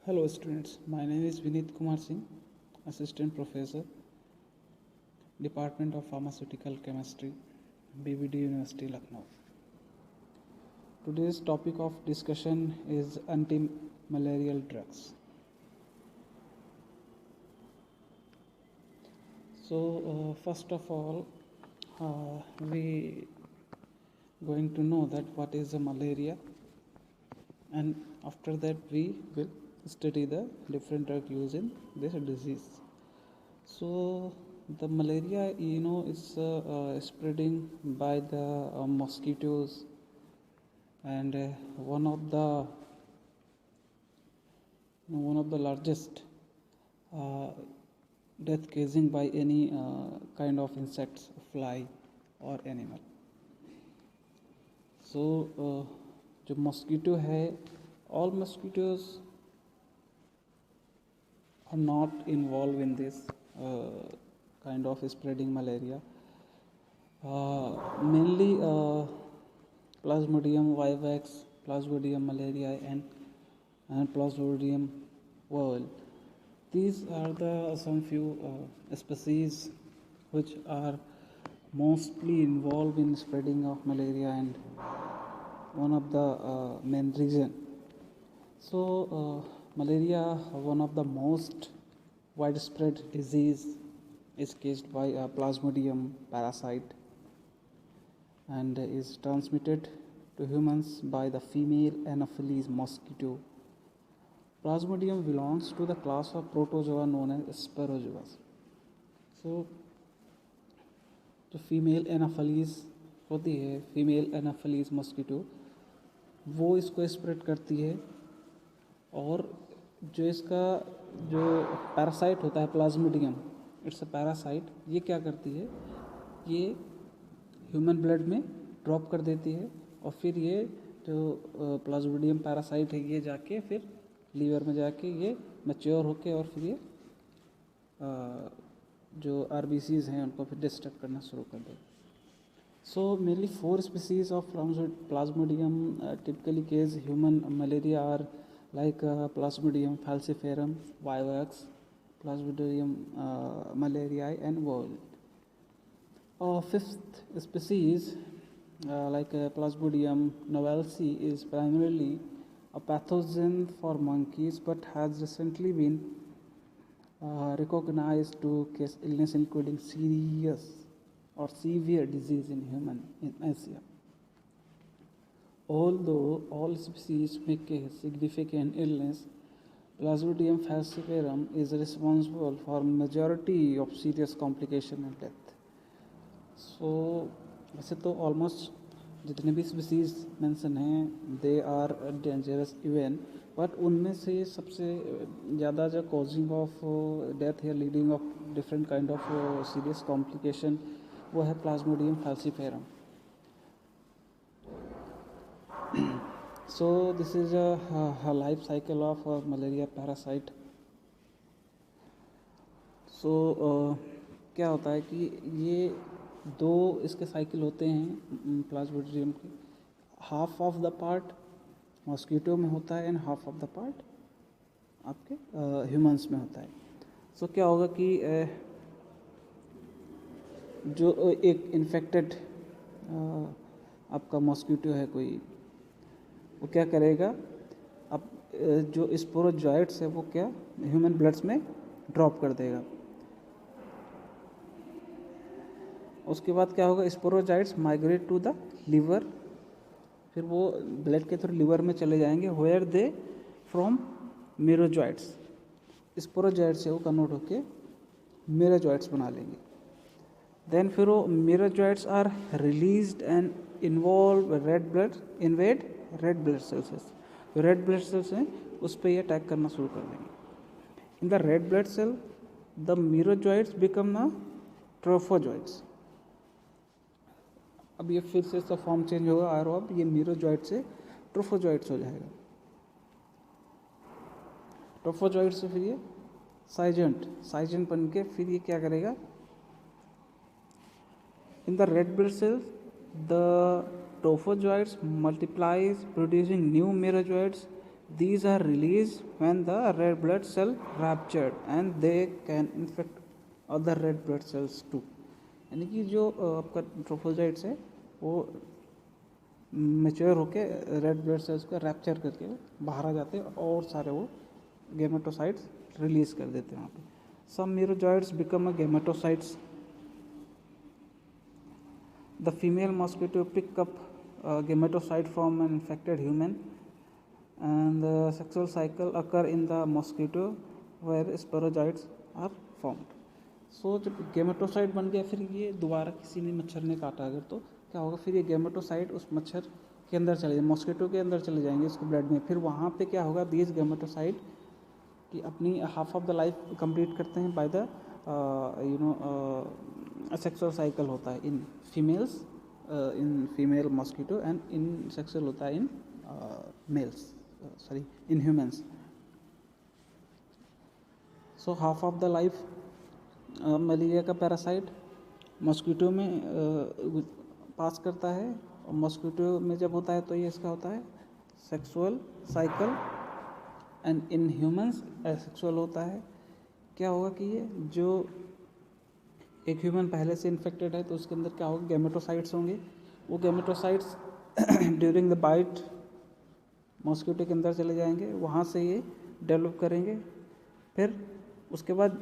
Hello students, my name is Vinit Kumar Singh, Assistant Professor, Department of Pharmaceutical Chemistry, BVD University, Lucknow. Today's topic of discussion is anti-malarial drugs. So first of all, we going to know that what is a malaria, and after that we will study the different drug used in this disease. So the malaria, is spreading by the mosquitoes, and one of the largest uh, death causing by any kind of insects, fly or animal. So जो mosquito है, all mosquitoes are not involved in this kind of spreading malaria. Mainly Plasmodium vivax, Plasmodium malariae, and Plasmodium virale. These are the some few species which are mostly involved in spreading of malaria and one of the main reason. So malaria, one of the most widespread disease, is caused by a Plasmodium parasite and is transmitted to humans by the female Anopheles mosquito. Plasmodium belongs to the class of protozoa known as Sporozoa. So जो female एनाफलीज होती है, female एनाफलीज mosquito, वो इसको spread करती है। और जो इसका जो पैरासाइट होता है प्लाज्मोडियम, इट्स अ पैरासाइट, ये क्या करती है, ये ह्यूमन ब्लड में ड्रॉप कर देती है और फिर ये जो प्लाज्मोडियम पैरासाइट है ये जाके फिर लीवर में जाके ये मैच्योर होके और फिर ये जो RBCs हैं उनको फिर डिस्टर्ब करना शुरू कर दे. So mainly 4 species of Plasmodium typically cause human malaria are like Plasmodium falciparum, vivax, Plasmodium malariae and virale. Fifth species like Plasmodium novelsi is primarily a pathogen for monkeys but has recently been recognized to cause illness including serious or severe disease in human in Asia. Although all species may cause significant illness, Plasmodium falciparum is responsible for majority of serious complication and death. So वैसे तो almost जितने भी species mention हैं they are dangerous even, but उनमें से सबसे ज़्यादा जो कॉजिंग ऑफ डेथ या leading of different kind of serious complication वो है plasmodium falciparum. So this is a life cycle of malaria parasite. So क्या होता है कि ये दो इसके साइकिल होते हैं प्लाज्मोडियम के. Half of the part mosquito में होता है and half of the part आपके ह्यूमंस में होता है. सो क्या होगा कि जो एक इन्फेक्टेड आपका मॉस्किटो है कोई, वो क्या करेगा, अब जो स्पोरोजॉइट्स है वो क्या ह्यूमन ब्लड्स में ड्रॉप कर देगा. उसके बाद क्या होगा, sporozoites migrate to the liver, फिर वो ब्लड के थ्रू लिवर में चले जाएंगे वेयर दे फ्रॉम मेरोजॉइट्स. स्पोरोजॉइट्स से वो कन्वर्ट होके मेरोजॉइट्स बना लेंगे. देन फिर वो merozoites are released and involve invade red blood cells. Red blood cells हैं उस पर ये अटैक करना शुरू कर देंगे. In the red blood cell the merozoites become the trophozoites. अब ये फिर से इसका फॉर्म चेंज होगा और अब ये मेरोजॉइट से ट्रोफोजॉइट्स हो जाएगा. ट्रोफोजॉइट से फिर ये साइजेंट बन के फिर ये क्या करेगा, in the red blood cells the trophozoites multiplies producing new merozoites These are released when the red blood cell ruptured and they can infect other red blood cells too. यानी कि जो आपका ट्रोफोजाइट्स है वो मेच्योर होके रेड ब्लड सेल्स को rapture करके बाहर आ जाते हैं और सारे वो गेमेटोसाइट्स रिलीज कर देते हैं वहाँ पे. Some merozoites become a gametocytes. The female mosquito pick up a gametocyte from an infected human and the sexual cycle occur in the mosquito where sporozoites are formed. So जब gametocyte बन गया फिर ये दोबारा किसी ने मच्छर ने काटा अगर तो क्या होगा, फिर ये गेमेटोसाइट उस मच्छर के अंदर चले जाएंगे, मॉस्किटो के अंदर चले जाएंगे उसके ब्लड में. फिर वहाँ पे क्या होगा, दीज गेमेटोसाइट कि अपनी half of the life complete करते हैं बाय द सेक्सुअल साइकिल होता है in females, in female mosquito and in sexual होता है in males, sorry in humans. So half of the life malaria का पैरासाइट मॉस्किटो में पास करता है और मॉस्किटो में जब होता है तो ये इसका होता है sexual cycle and in humans asexual होता है. क्या होगा कि ये जो एक ह्यूमन पहले से इन्फेक्टेड है तो उसके अंदर क्या होगा, गेमेटोसाइट्स होंगे. वो gametocytes during the bite mosquito के अंदर चले जाएंगे, वहाँ से ये डेवलप करेंगे. फिर उसके बाद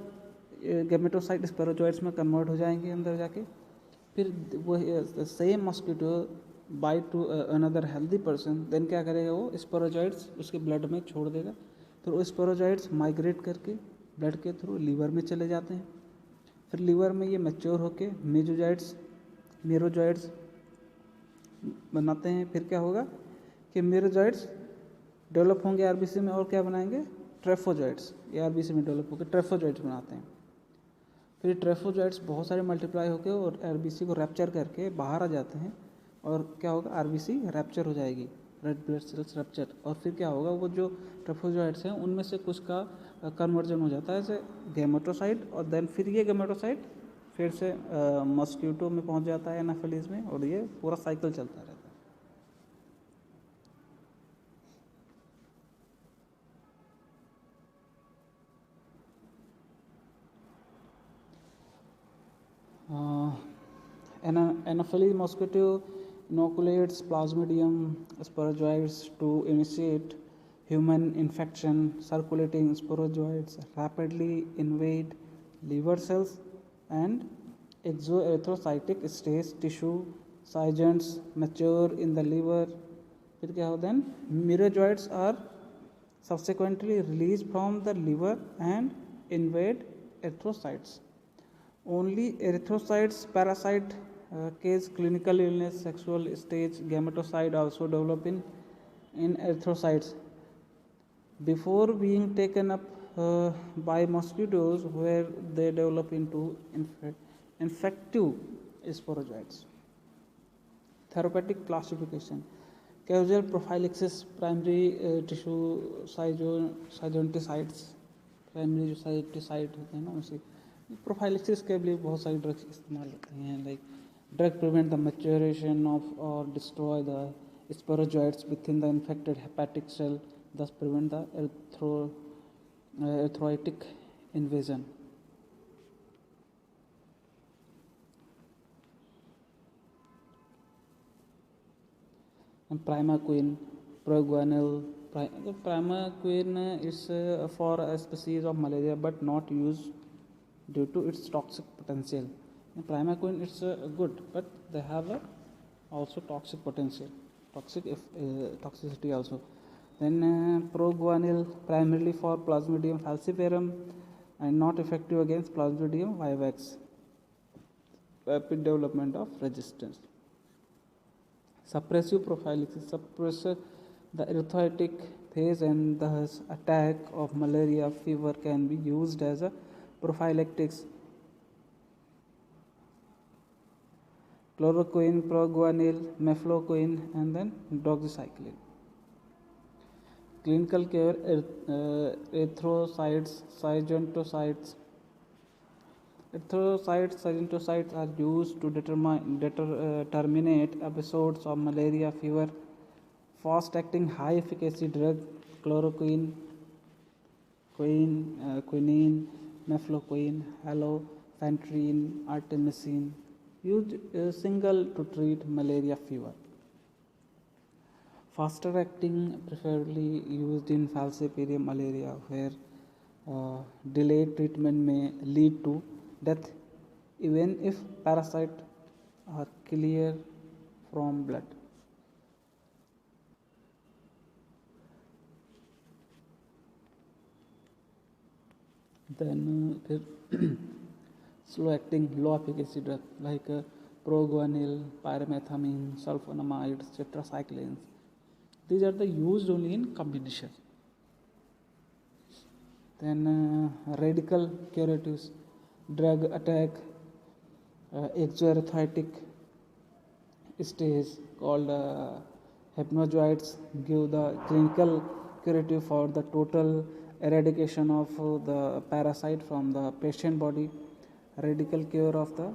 गेमेटोसाइट स्पेरोजॉइट्स में कन्वर्ट हो जाएंगे अंदर जाके. फिर वो same mosquito bite to another healthy person, then क्या करेगा वो स्पेरोजॉइट्स उसके ब्लड में छोड़ देगा. फिर वो स्पेरोजॉइट्स माइग्रेट करके ब्लड के थ्रू लीवर में चले जाते हैं. फिर लीवर में ये मैच्योर होके मेरोजॉइट्स बनाते हैं. फिर क्या होगा कि मेरोजॉइट्स डेवलप होंगे आरबीसी में और क्या बनाएंगे, ट्रेफोजॉइट्स. ये आरबीसी में डेवलप होकर ट्रेफोजॉइट्स बनाते हैं. फिर ट्रेफोजॉइट्स बहुत सारे मल्टीप्लाई होकर और आरबीसी को रैप्चर करके बाहर आ जाते हैं और क्या होगा, आरबीसी रैप्चर हो जाएगी, रेड ब्लड सेल्स रैप्चर. और फिर क्या होगा, वो जो ट्रेफोजॉइट्स हैं उनमें से कुछ का कन्वर्जन हो जाता है जैसे गेमेटोसाइट और देन फिर ये गेमेटोसाइट फिर से मॉस्किटो में पहुंच जाता है एनाफिलीज में और ये पूरा साइकिल चलता रहता है. Anopheles mosquito inoculates Plasmodium sporozoites to initiate human infection. Circulating sporozoites rapidly invade liver cells and exoerythrocytic stage tissue. Cygens mature in the liver. फिर क्या होता है, merozoites are subsequently released from the liver and invade erythrocytes. Only erythrocytes parasite cause clinical illness. Sexual stage gametocyte also develop in erythrocytes before being taken up by mosquitoes where they develop into infective sporozoites. Therapeutic classification: causal prophylaxis, primary tissue cytonticides, primary जो साइटोसाइट होते हैं ना उसे. प्रोफाइलिसिस के लिए बहुत सारी drugs इस्तेमाल होते हैं, like drug prevent the maturation of और destroy the sporozoites within the infected hepatic cell, thus prevent the erythrocytic invasion. And primaquine, proguanil. Primaquine is for a species of malaria but not used due to its toxic potential. And primaquine is good, but they have also toxic potential, toxicity also. Then proguanil, primarily for Plasmodium falciparum and not effective against Plasmodium vivax. Rapid development of resistance. Suppressive prophylaxis suppress the erythrocytic phase and thus attack of malaria fever can be used as a prophylactics. Chloroquine, proguanil, mefloquine and then doxycycline. Clinical care: erythrocytes, cytonticides. Erythrocytes are used to terminate episodes of malaria fever. Fast acting high efficacy drug chloroquine, quinine, mefloquine, halophantrin, artemisinin, used single to treat malaria fever. Faster acting, preferably used in falciparum malaria, where delayed treatment may lead to death even if parasites are clear from blood. Then slow acting, low efficacy drug like proguanil, pyrimethamine, sulfonamides, tetracyclines. These are the used only in combination. Then radical curatives, drug attack, exoarthritic stage called hypnozoites give the clinical curative for the total eradication of the parasite from the patient body. Radical cure of the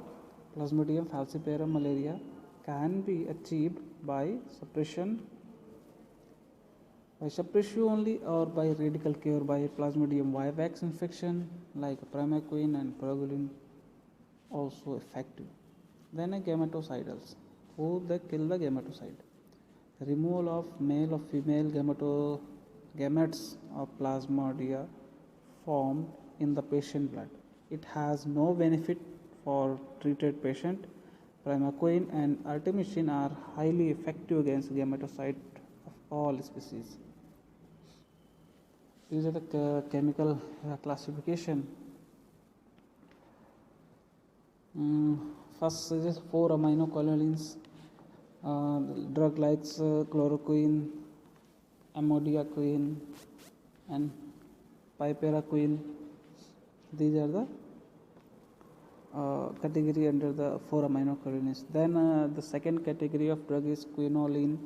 Plasmodium falciparum malaria can be achieved by suppression only, or by radical cure by Plasmodium vivax infection like primaquine and proguanil also effective. Then gametocidals, who they kill the gametocide. Removal of male or female gametes of Plasmodia formed in the patient blood. It has no benefit for treated patient. Primaquine and artemisinin are highly effective against gametocide of all species. These are the chemical classification. First is 4 aminoquinolines, drug like chloroquine, amodiaquine and piperaquine. These are the category under the 4 aminoquinolines. Then the second category of drug is quinoline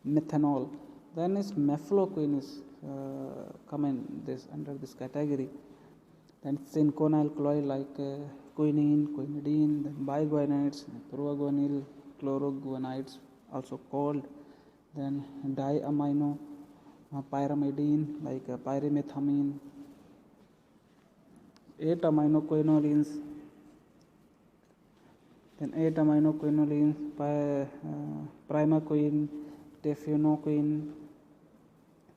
methanol. Then is mefloquine is come in this under this category. Then cinchona alkaloid like quinine, quinidine, then biguanides, proguanil, chloroguanides also called. Then diamino pyrimidine like pyrimethamine. 8 aminoquinolines. Then 8 aminoquinolines, primaquine, tefenoquine,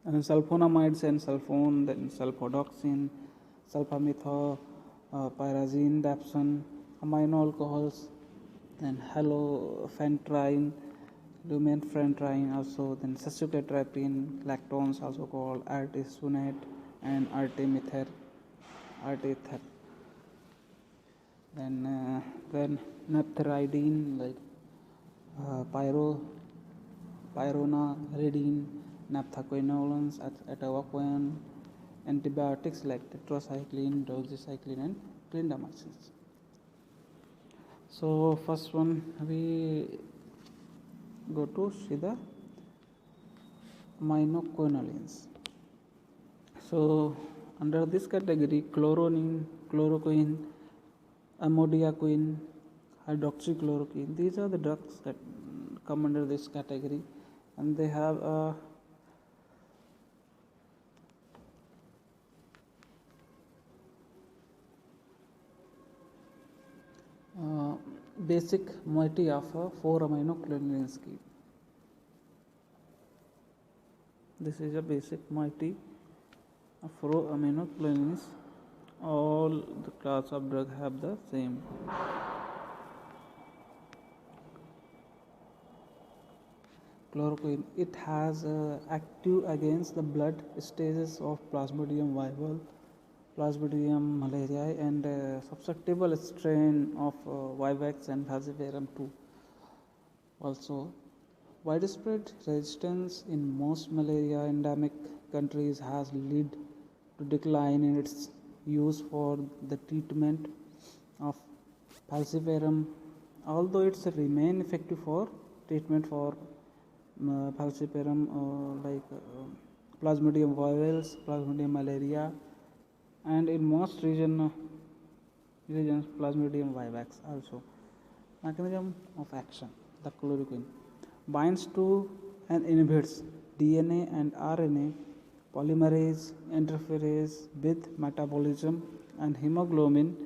sulfonamides and sulfone, then sulfodoxine, sulfamethoxyrazine, dapsone, amino alcohols, then halophantrin, lumenfantrine also, then succinyltryptophan, lactones also called artesunate and artemether. Then naphthalidine like pyronaridine, naphthaquinones, atovaquone, antibiotics like tetracycline, doxycycline and clindamycin. So first one we go to see the aminoquinolines. So under this category, chlorine, chloroquine, amodiaquine, hydroxychloroquine, these are the drugs that come under this category, and they have a basic moiety of 4 aminoquinolines scheme. This is a basic moiety of 4 aminoquinolines. All the class of drug have the same. Chloroquine, it has active against the blood stages of Plasmodium vivae, Plasmodium malariae, and susceptible strain of vivax and falciparum too. Also, widespread resistance in most malaria endemic countries has led to decline in its use for the treatment of falciparum, although it remains effective for treatment for falciparum like Plasmodium vivax, Plasmodium malaria, and in most regions Plasmodium vivax also. Mechanism of action: the chloroquine binds to and inhibits DNA and RNA polymerase interferes with metabolism and hemoglobin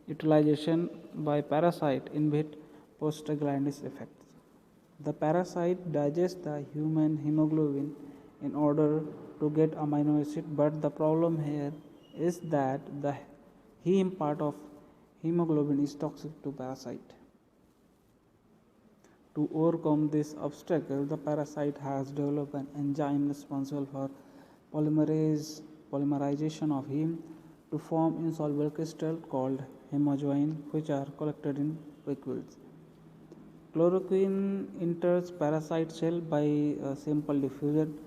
utilization by parasite inhibit prostaglandin effects. The parasite digests the human hemoglobin in order to get amino acid, but the problem here is that the heme part of hemoglobin is toxic to parasite. To overcome this obstacle, the parasite has developed an enzyme responsible for polymerization of heme to form insoluble crystals called hemojoin, which are collected in vacuoles. Chloroquine enters parasite cell by simple diffusion.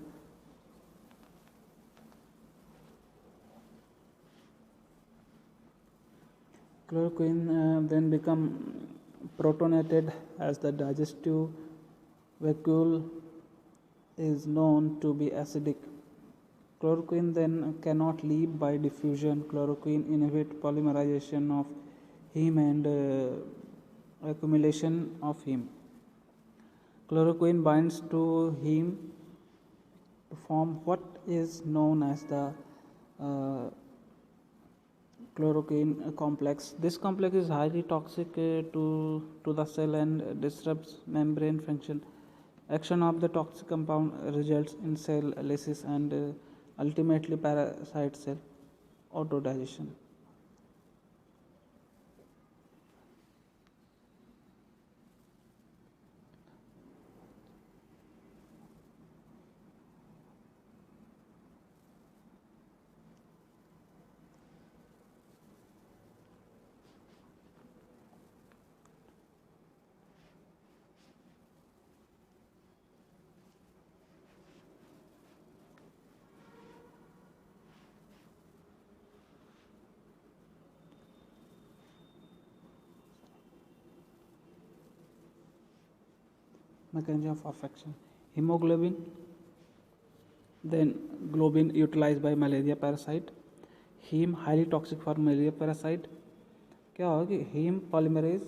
Chloroquine then become protonated as the digestive vacuole is known to be acidic. Chloroquine then cannot leave by diffusion. Chloroquine inhibits polymerization of heme and accumulation of heme. Chloroquine binds to heme to form what is known as the chloroquine complex. This complex is highly toxic to the cell and disrupts membrane function. Action of the toxic compound results in cell lysis and ultimately parasite cell autodigestion. Mechanism of action: hemoglobin, then globin utilized by malaria parasite. Heme highly toxic for malaria parasite. क्या होगा कि heme polymerase,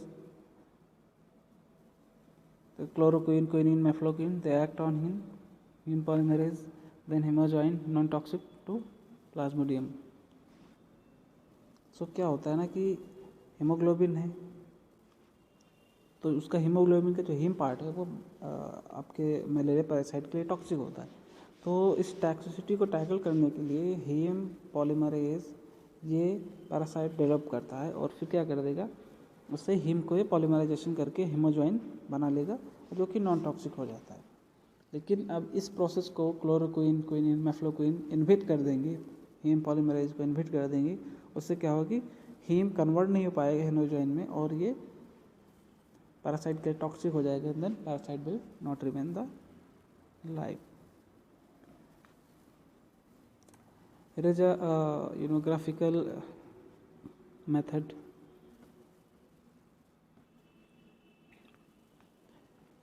the chloroquine, quinine, mefloquine, they act on heme polymerase, then hemojoin non toxic to plasmodium. So क्या होता है ना कि hemoglobin है तो उसका हीमोग्लोबिन का जो हीम पार्ट है वो आपके मलेरिया पैरासाइट के लिए टॉक्सिक होता है. तो इस टॉक्सिसिटी को टैकल करने के लिए हीम पॉलीमरेज ये पैरासाइट डेवलप करता है और फिर क्या कर देगा, उससे हीम को ये पॉलीमराइजेशन करके हीमोजॉइन बना लेगा जो कि नॉन टॉक्सिक हो जाता है. लेकिन अब इस प्रोसेस को क्लोरोक्विन, क्विनिन, मेफ्लोक्विन इनहिबिट कर देंगे, हीम पॉलीमरेज को इनहिबिट कर देंगे. उससे क्या होगा कि हीम कन्वर्ट नहीं हो पाएगा हीमोजॉइन में और ये parasite get toxic हो जाएगा, and then parasite will not remain the life. Here is a graphical method.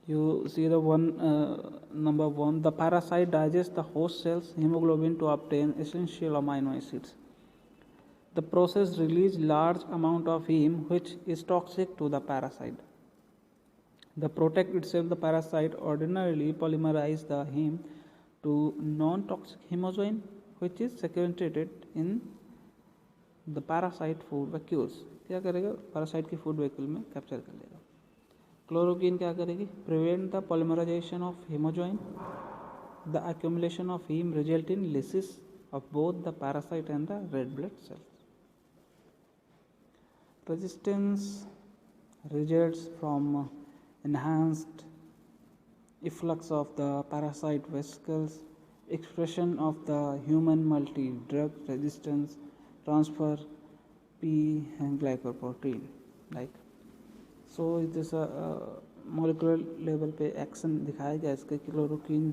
You see the number one, the parasite digests the host cell's hemoglobin to obtain essential amino acids. The process releases large amount of heme which is toxic to the parasite. The protect itself, the parasite ordinarily polymerize the heme to non-toxic hemojoin, which is sequestrated in the parasite food vacuoles. क्या करेगा, parasite की food vacuole में capture कर लेगा. Chloroquine क्या करेगी, prevent the polymerization of hemojoin. The accumulation of heme result in lysis of both the parasite and the red blood cells. Resistance results from enhanced efflux of the parasite vesicles, expression of the human multi-drug resistance, transfer P and glycoprotein. Like so, it is a molecular level पे action दिखाया गया इसके. Chloroquine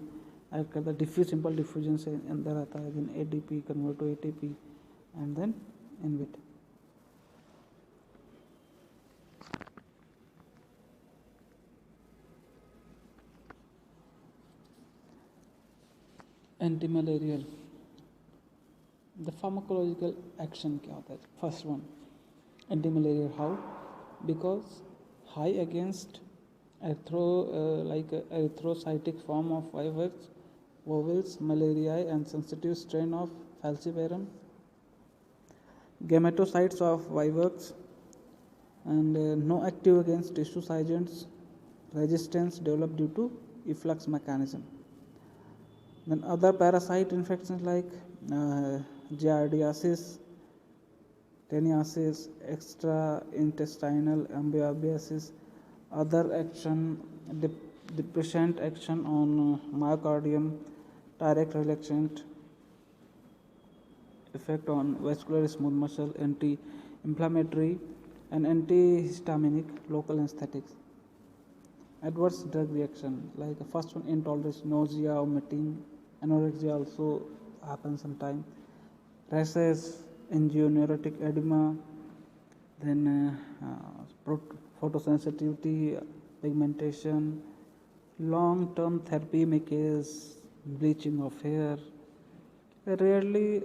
act करता है, diffuse simple diffusion से अंदर आता है, then ADP convert to ATP and then inhibit. Antimalarial, the pharmacological action क्या होता है. First one, antimalarial how, because high against erythrocytic form of virus vowels malariae and sensitive strain of falciparum, gametocytes of vivax, and no active against tissue agents, resistance developed due to efflux mechanism. Then other parasite infections like giardiasis, teniasis, extraintestinal amoebiasis, other action, depressant action on myocardium, direct relaxant effect on vascular smooth muscle, anti-inflammatory and antihistaminic local anesthetics. Adverse drug reaction like the first one, intolerance, nausea, vomiting, anorexia also happens sometimes, rashes, angioneurotic edema, then photosensitivity, pigmentation, long-term therapy may cause bleaching of hair, rarely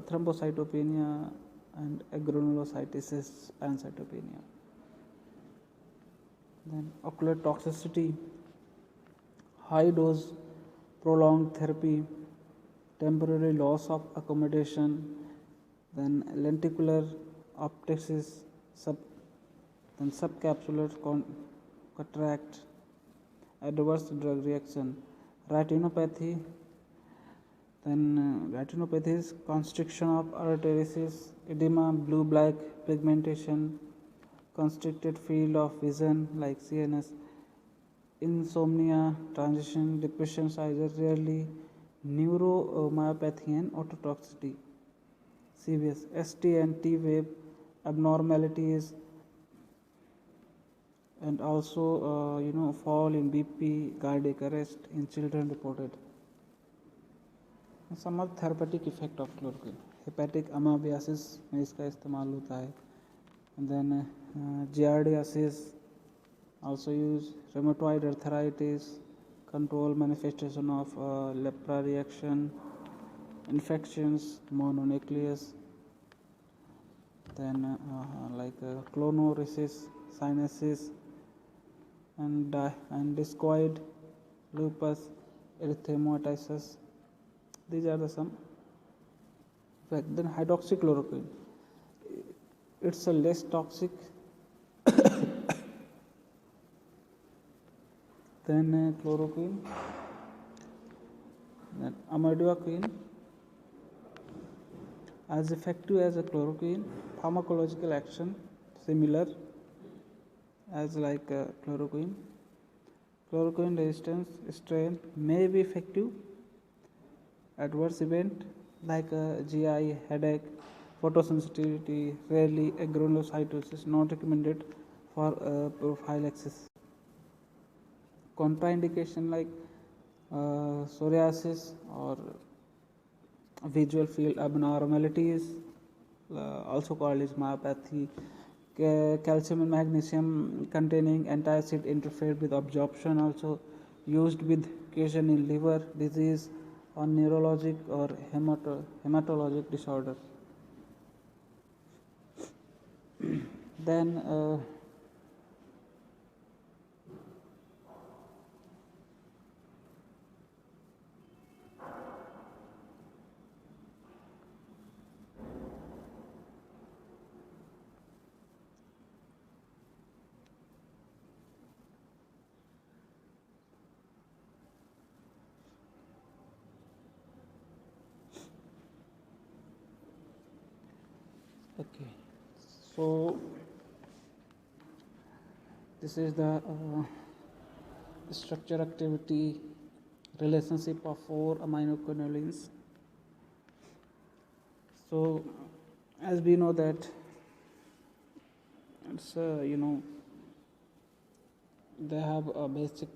thrombocytopenia and granulocytosis, pancytopenia. Then ocular toxicity, high dose, prolonged therapy, temporary loss of accommodation, then lenticular optesis, then subcapsular cataract, adverse drug reaction, retinopathy, then retinopathy is constriction of arterioles, edema, blue-black pigmentation, constricted field of vision like CNS, insomnia, transition, depression, either rarely, neuromyopathy and ototoxicity, CVS, ST and T wave abnormalities, and also fall in BP, cardiac arrest in children reported. Some of therapeutic effect of chloroquine, hepatic amoebiasis में इसका इस्तेमाल होता है, and then giardiasis also use, rheumatoid arthritis, control manifestation of lepra reaction, infections, mononucleus, then clonoresis, sinuses, and discoid, lupus, erythematosus. These are the some. Then hydroxychloroquine, it's a less toxic than chloroquine. Then amidoquine, as effective as a chloroquine, pharmacological action similar as like chloroquine. Chloroquine resistance strain may be effective. Adverse event like GI, headache, photosensitivity, rarely granulocytosis, not recommended for prophylaxis. Contraindication like psoriasis or visual field abnormalities, also called as myopathy, calcium and magnesium containing antacid interfered with absorption, also used with occasion in liver disease or neurologic or hematologic disorder. Then okay, so this is the structure activity relationship of 4 aminoquinolines. So as we know that it's they have a basic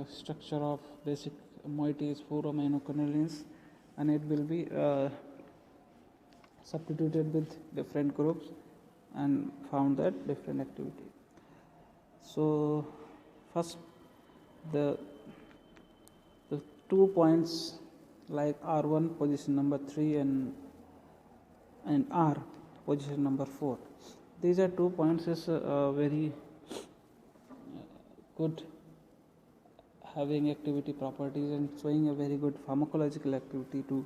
structure of basic moiety is 4 aminoquinolines, and it will be substituted with different groups and found that different activity. So first the 2 points like R1 position number 3 and R position number 4, these are 2 points is very good having activity properties and showing a very good pharmacological activity too.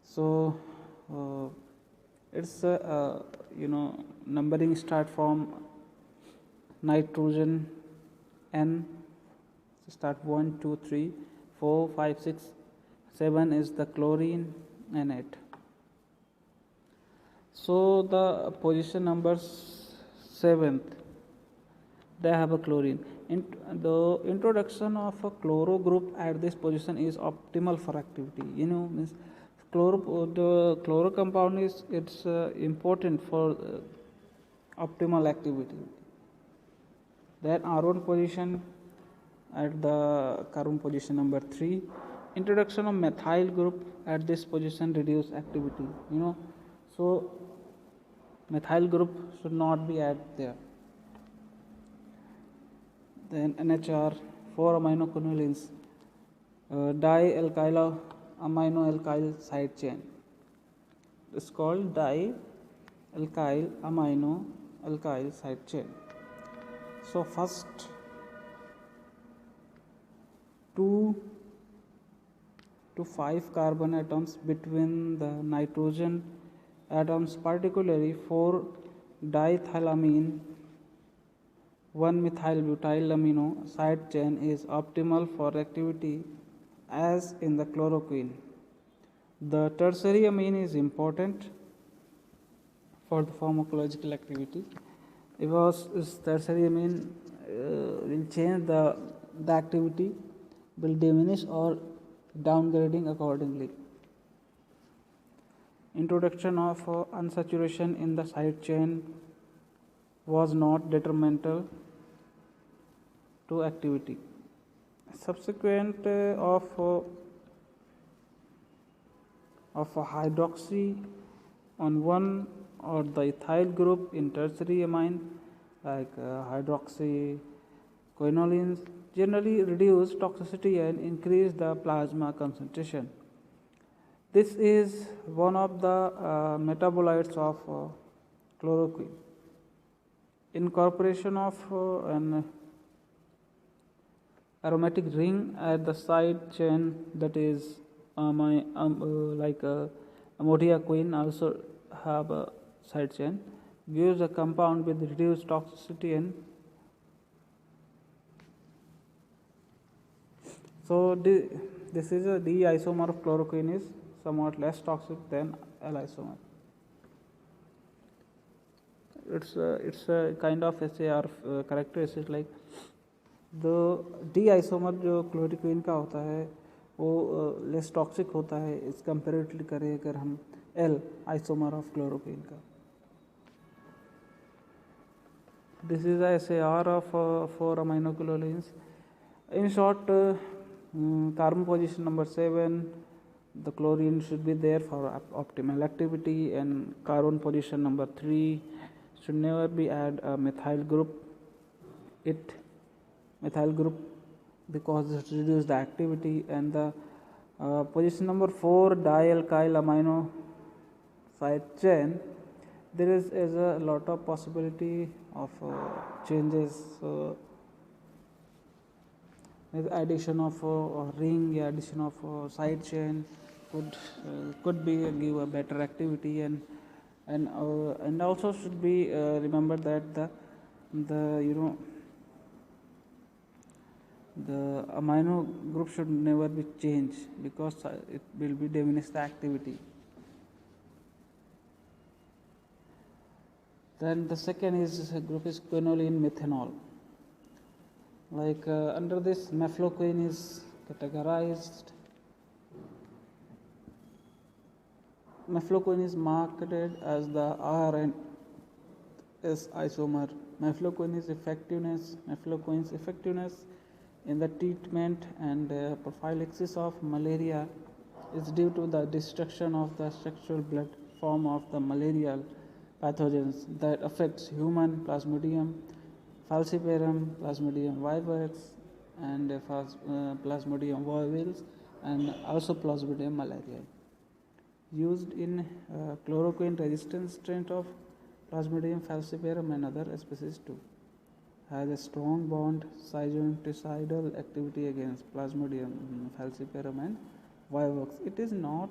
So it's numbering start from nitrogen N. Start 1, 2, 3, 4, 5, 6, 7 is the chlorine and 8. So the position number 7th, they have a chlorine. The introduction of a chloro group at this position is optimal for activity. Means the chloro compound is important for optimal activity. Then R1 position at the carbon position number 3. Introduction of methyl group at this position reduce activity. So methyl group should not be added there. Then NHR, 4 aminoquinolines, dialkyl amino alkyl side chain. It's called dialkyl amino alkyl side chain. So first 2 to 5 carbon atoms between the nitrogen atoms, particularly 4 diethylamine 1 methyl butyl amino side chain is optimal for activity as in the chloroquine. The tertiary amine is important for the pharmacological activity because this tertiary amine will change the activity, will diminish or downgrading accordingly. Introduction of unsaturation in the side chain was not detrimental to activity. Subsequent of hydroxy on one or the ethyl group in tertiary amine like hydroxyquinolines generally reduce toxicity and increase the plasma concentration. This is one of the metabolites of chloroquine. Incorporation of an aromatic ring at the side chain, that is amodiaquine also have a side chain, gives a compound with reduced toxicity and so this is a D isomer of chloroquine is somewhat less toxic than L isomer. It's a kind of SAR characteristic, like the D isomer जो chloroquine का होता है वो less toxic होता है इस comparatively करें अगर हम L isomer of chloroquine का. This is a SAR of 4 aminoquinolines. In short, carbon position number 7, the chlorine should be there for optimal activity, and carbon position number 3 should never be add a methyl group. Methyl group because it reduces the activity, and the position number 4 dialkyl amino side chain, there is a lot of possibility of changes. Addition of ring, addition of side chain could be give a better activity, and also should be remembered that the amino group should never be changed because it will be diminish the activity. Then the second group is quinoline methanol. Like under this, mefloquine is categorized. Mefloquine is marketed as the R and S isomer. Mefloquine's effectiveness in the treatment and prophylaxis of malaria is due to the destruction of the sexual blood form of the malarial pathogens that affects human Plasmodium falciparum, Plasmodium vivax, and Plasmodium bovis, and also Plasmodium malariae. Used in chloroquine resistant strain of Plasmodium falciparum and other species too. has a strong bond synergicidal activity against Plasmodium falciparum and vivox. It is not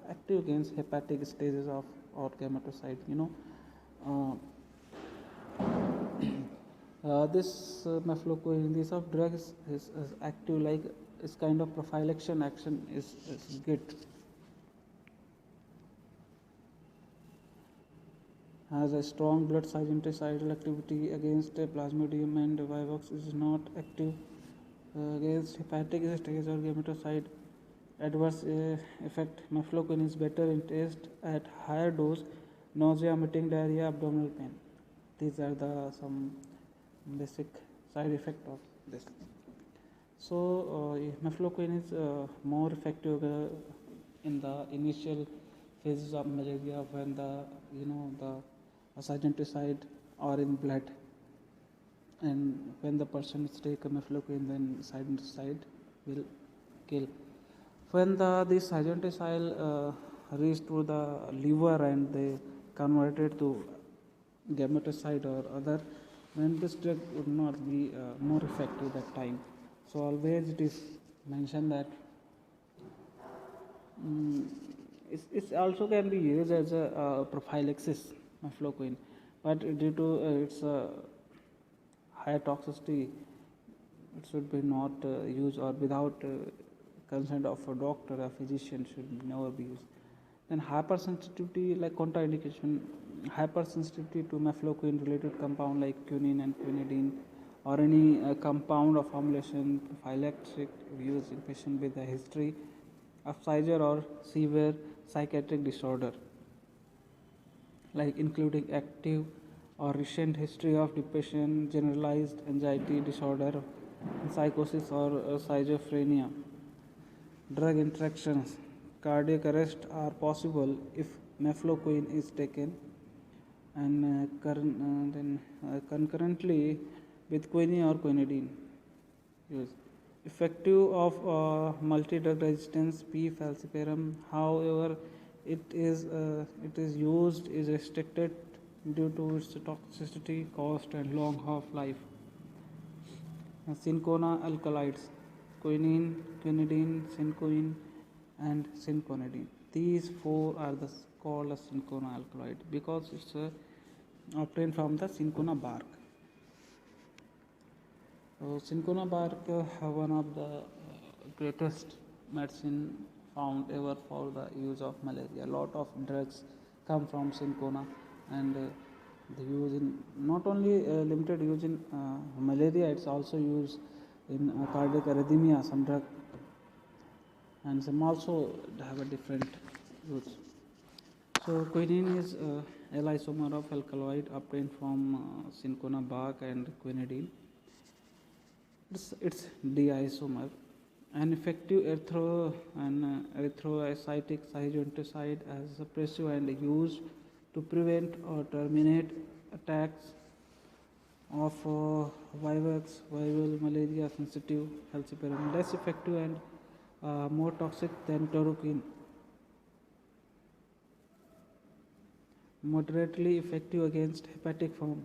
active against hepatic stages of or gametocyte. This mefloquine, these of drugs is active like is kind of prophylaxis action is good. Has a strong blood synergicidal activity against Plasmodium and vivox. Is not active against hepatic stage or gametocyte. Adverse effect: mefloquine is better in taste at higher dose, nausea, vomiting, diarrhea, abdominal pain. These are the some basic side effect of this. So mefloquine is more effective in the initial phases of malaria when the acidenticide are in blood, and when the person is take mefloquine, then acidenticide will kill. When this acidenticide reach to the liver and they converted to gametocyte or other, then this drug would not be more effective that time. So always it is mentioned that it also can be used as a prophylaxis mefloquine, but due to its high toxicity, it should be not used, or without consent of a doctor, a physician should never be used. Then hypersensitivity, like contraindication, hypersensitivity to mefloquine related compound like quinine and quinidine, or any compound of formulation, prophylactic use in patient with a history of seizure or severe psychiatric disorder, like including active or recent history of depression, generalized anxiety disorder, psychosis or schizophrenia. Drug interactions, cardiac arrest are possible if mefloquine is taken, and then concurrently with quinine or quinidine use. Effective of multi-drug resistance P. falciparum, however, it is used is restricted due to its toxicity, cost, and long half-life. Cinchona alkaloids, quinine, quinidine, cinchoin, and cinchonidine. These four are called as cinchona alkaloid because it's obtained from the cinchona bark. So cinchona bark, one of the greatest medicine found ever for the use of malaria. A lot of drugs come from cinchona, and the use in not only limited use in malaria, it's also used in cardiac arrhythmia, some drug, and some also have a different use. So quinine is L isomer of alkaloid obtained from cinchona bark, and quinidine it's D isomer. An effective erythrocytic cytotoxicide as suppressive and used to prevent or terminate attacks of vivax, viral malaria sensitive falciparum. Less effective and more toxic than chloroquine. Moderately effective against hepatic form.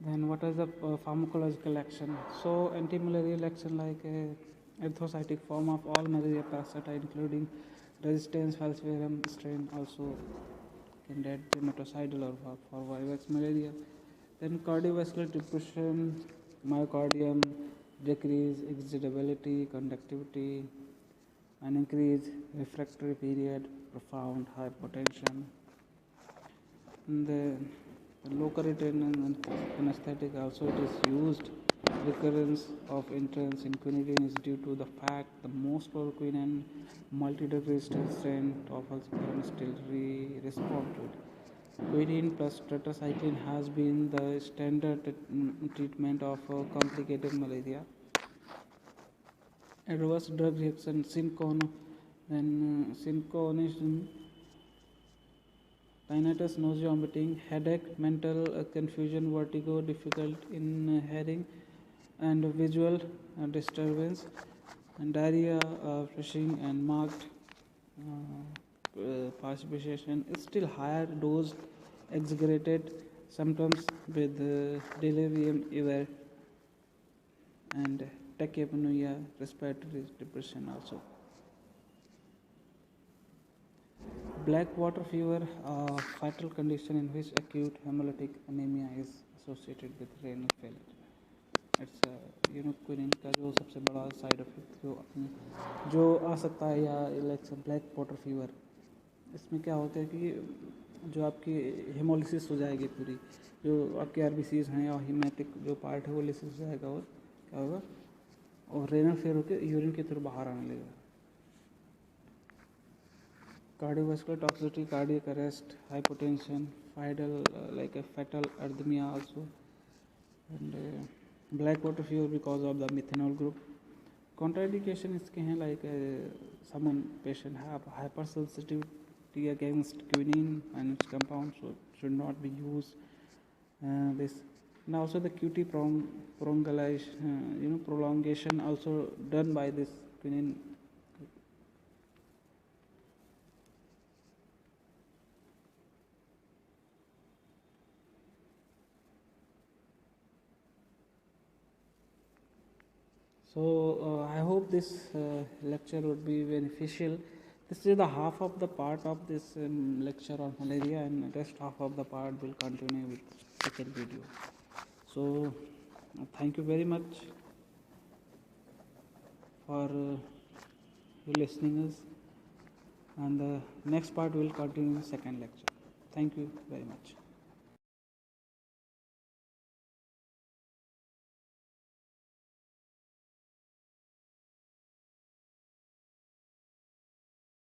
Then what is the pharmacological action? So anti-malarial action like erythrocytic form of all malaria parasita including resistance falciparum strain also can get dermatocidal or for vivax malaria. Then cardiovascular depression, myocardium, decrease excitability, conductivity, and increase refractory period, profound hypotension. And the local return anesthetic also it is used. Recurrence of entrance in quinidine is due to the fact the most chloroquine and multi-drug resistant strain of falciparum still respond to it. Quinine plus tetracycline has been the standard treatment of complicated malaria. Adverse drug reaction: then synchronization, tinnitus, nausea, vomiting, headache, mental confusion, vertigo, difficult in hearing, and visual disturbance, and diarrhea, flushing, and marked participation. It's still higher dose exaggerated symptoms with delirium, ever, and tachypnea, respiratory depression also. Black water fever, a fatal condition in which acute hemolytic anemia is associated with renal failure. It's quinine का जो सबसे बड़ा side effect जो आ सकता है, या like black water fever, इसमें क्या होता है कि जो आपकी हेमोलिसिस हो जाएगी पूरी, जो आपके आरबीसीज हैं या हीमेटिक जो पार्ट है वो लिसिस हो जाएगा, और क्या होगा, और रेनल फेल होकर यूरिन के थ्रू बाहर आने लगेगा. Cardiovascular toxicity, cardiac arrest, hypotension, fatal arrhythmia also, and black water fever because of the methanol group. Contraindication इसके हैं like some patient have hypersensitivity against quinine and its compounds, so should not be used. This and also the QT prolongation also done by this quinine. So I hope this lecture would be beneficial. This is the half of the part of this lecture on malaria, and the rest half of the part will continue with second video. So thank you very much for listening us, and the next part will continue in second lecture. Thank you very much.